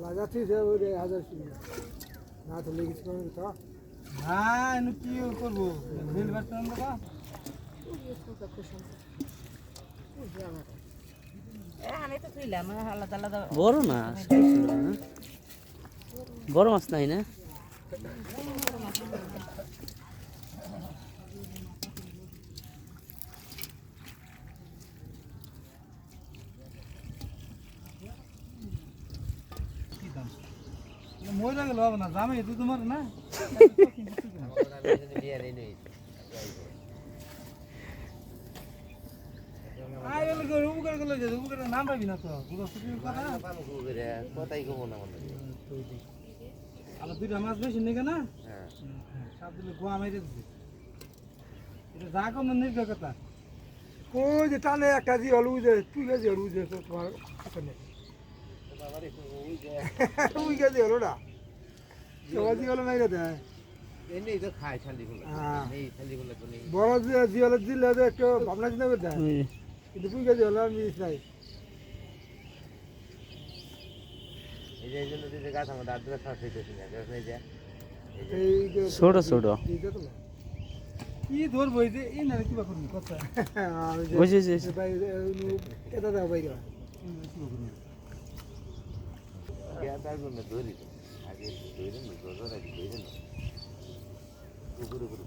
লাগাচ্ছি সে ওই 1000 না তো লেগেছি কোনো তো না এনে কি করবো বিল বাড়তে না আমি তো কইলাম আলাদা আলাদা বড় না বড় মাছ নাই না মরে গেল হবে না জামাই তুই তোমার না আয় গেল গো উপকার গেল যে উপকার নাম পাবি না তো পুরো সুতি কথা কথাই কব না মনে আর দুইটা মাছ বেশি নেই না হ্যাঁ সব দিলে গোয়া মাইরে দিছে এটা যা কোন নির্ভর কথা ওই যে টানে একটা জি হলু যে তুই গেছি হলু যে তোমার ওখানে ওই গেছি হলো না সবাই হলো নাই রে এমনি তো খায় শান্তি ফুল এই শান্তি ফুল তো নেই বড় যে জি হলো দিলে যে একটু ভাবনা চিন্তা করতে কিন্তু তুই গেছি হলো আমি নাই এই যে জন্য যে গাছ আমাদের আদ্রা শ্বাস হইতেছে না দেখো এই যে এই ছোট ছোট দিতে তো কি ধরবো এই যে এই না কি বা করবি কথা বুঝছি ভাই এটা দাও ভাই তার জন্য ধরি আগে ধরে নি ধরে না উপরে উপরে